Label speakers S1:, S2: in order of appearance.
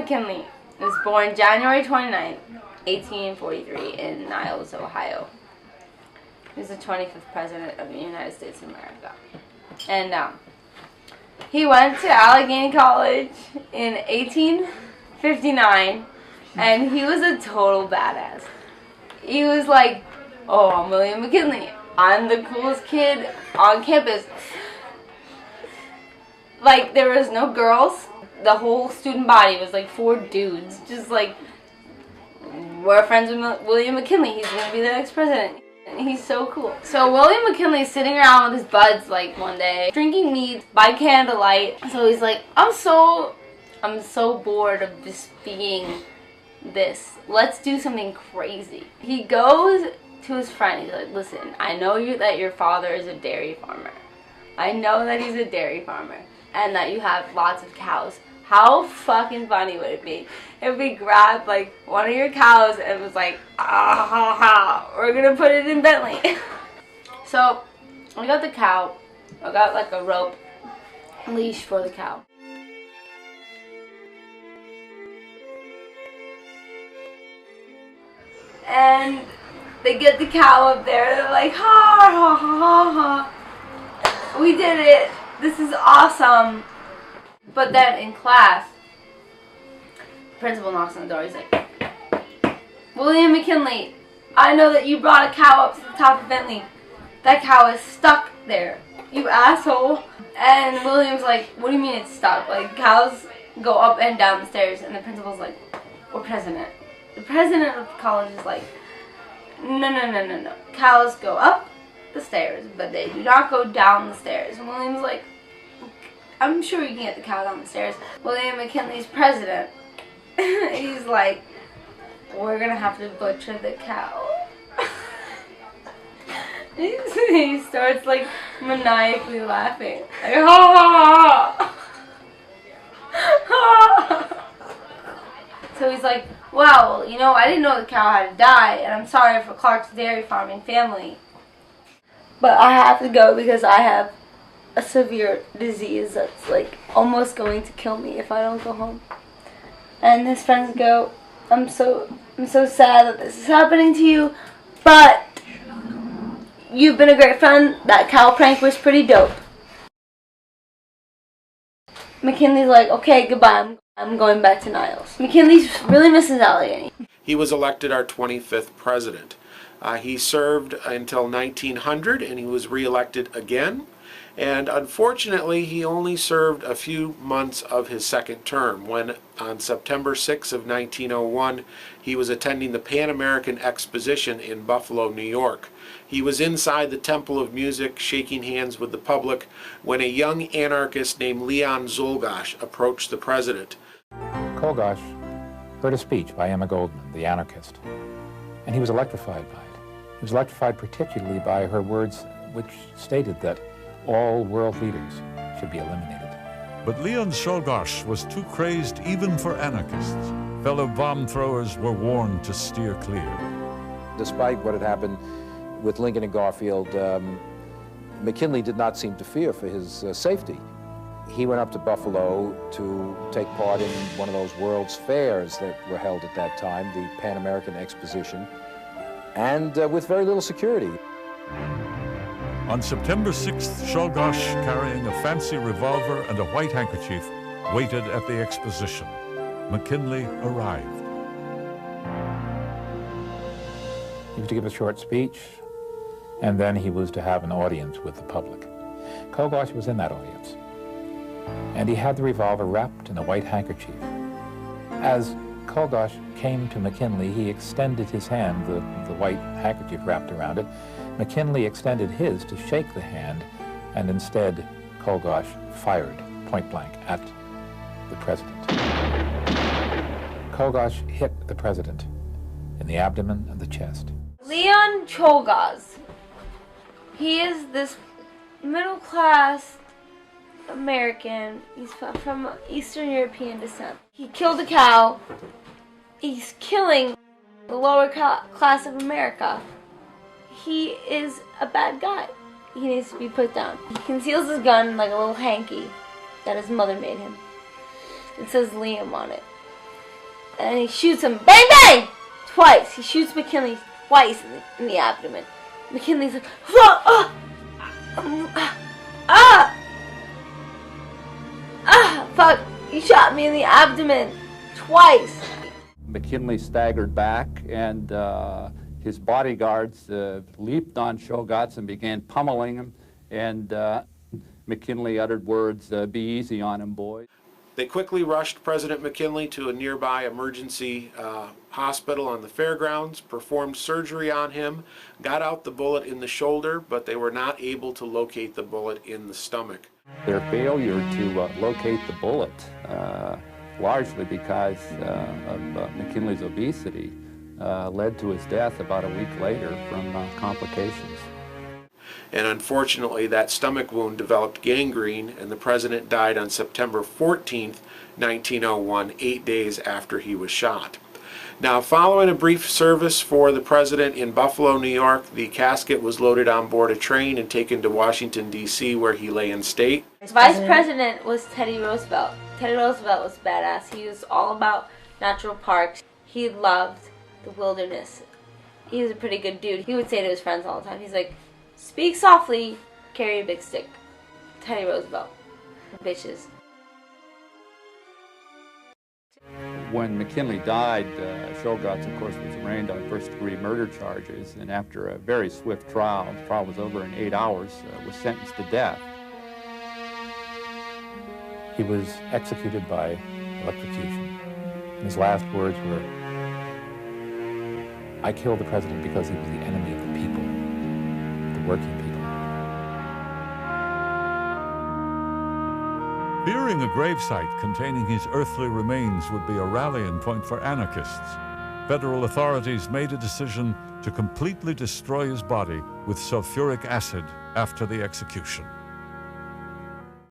S1: McKinley was born January 29th, 1843 in Niles, Ohio. He was the 25th President of the United States of America. And he went to Allegheny College in 1859, and he was a total badass. He was like, oh, I'm William McKinley. I'm the coolest kid on campus. Like, there was no girls. The whole student body was like 4 dudes. Just like, we're friends with William McKinley. He's going to be the next president. And he's so cool. So William McKinley's sitting around with his buds like one day, drinking mead by candlelight. So he's like, I'm so bored of just being this. Let's do something crazy. He goes to his friend. He's like, listen, I know that your father is a dairy farmer. I know that he's a dairy farmer. And that you have lots of cows. How fucking funny would it be if we grabbed like one of your cows and was like, we're gonna put it in Bentley. So I got the cow. I got like a rope leash for the cow. And they get the cow up there. They're like, ha ha ha ha. We did it. This is awesome. But then in class, the principal knocks on the door. He's like, William McKinley, I know that you brought a cow up to the top of Bentley. That cow is stuck there, you asshole. And William's like, what do you mean it's stuck? Like, cows go up and down the stairs. And the principal's like, we're president. The president of the college is like, no. Cows go up the stairs, but they do not go down the stairs. And William's like, I'm sure you can get the cow down the stairs. William McKinley's president. He's like, we're gonna have to butcher the cow. He starts like maniacally laughing. Like, ha ha ha. So he's like, well, you know, I didn't know the cow had to die, and I'm sorry for Clark's dairy farming family. But I have to go because I have a severe disease that's like almost going to kill me if I don't go home. And his friends go, I'm so sad that this is happening to you, but you've been a great friend. That cow prank was pretty dope. McKinley's like, okay, goodbye. I'm going back to Niles. McKinley really misses Allegheny.
S2: He was elected our 25th president. He served until 1900, and he was reelected again. And unfortunately, he only served a few months of his second term when, on September 6 of 1901, he was attending the Pan American Exposition in Buffalo, New York. He was inside the Temple of Music, shaking hands with the public, when a young anarchist named Leon Czolgosz approached the president.
S3: Czolgosz heard a speech by Emma Goldman, the anarchist, and he was electrified by it. He was electrified particularly by her words, which stated that all world leaders should be eliminated.
S4: But Leon Czolgosz was too crazed even for anarchists. Fellow bomb throwers were warned to steer clear.
S5: Despite what had happened with Lincoln and Garfield, McKinley did not seem to fear for his safety. He went up to Buffalo to take part in one of those World's Fairs that were held at that time, the Pan American Exposition, and with very little security.
S4: On September 6th, Czolgosz, carrying a fancy revolver and a white handkerchief, waited at the exposition. McKinley arrived.
S3: He was to give a short speech, and then he was to have an audience with the public. Czolgosz was in that audience, and he had the revolver wrapped in a white handkerchief. As Czolgosz came to McKinley, he extended his hand, the white handkerchief wrapped around it. McKinley extended his to shake the hand, and instead Czolgosz fired point blank at the president. Czolgosz hit the president in the abdomen and the chest.
S1: Leon Czolgosz. He is this middle-class American. He's from Eastern European descent. He killed a cow. He's killing the lower class of America. He is a bad guy. He needs to be put down. He conceals his gun like a little hanky that his mother made him. It says Liam on it. And he shoots him, bang, bang, twice. He shoots McKinley twice in the abdomen. McKinley's like, fuck, you shot me in the abdomen twice.
S6: McKinley staggered back, and his bodyguards leaped on Shogats and began pummeling him, and McKinley uttered words, "Be easy on him, boys."
S2: They quickly rushed President McKinley to a nearby emergency hospital on the fairgrounds, performed surgery on him, got out the bullet in the shoulder, but they were not able to locate the bullet in the stomach.
S6: Their failure to locate the bullet, largely because of McKinley's obesity, led to his death about a week later from complications.
S2: And unfortunately, that stomach wound developed gangrene, and the president died on September 14th, 1901, 8 days after he was shot. Now, following a brief service for the president in Buffalo, New York, the casket was loaded on board a train and taken to Washington, D.C., where he lay in state.
S1: Vice President was Teddy Roosevelt. Teddy Roosevelt was badass. He was all about natural parks. He loved the wilderness. He was a pretty good dude. He would say to his friends all the time, he's like, speak softly, carry a big stick. Teddy Roosevelt. Bitches.
S6: When McKinley died, Shogats, of course, was arraigned on first-degree murder charges, and after a very swift trial, the trial was over in 8 hours, was sentenced to death.
S3: He was executed by electrocution. And his last words were, "I killed the president because he was the enemy of the people, the working people."
S4: Fearing a gravesite containing his earthly remains would be a rallying point for anarchists, federal authorities made a decision to completely destroy his body with sulfuric acid after the execution.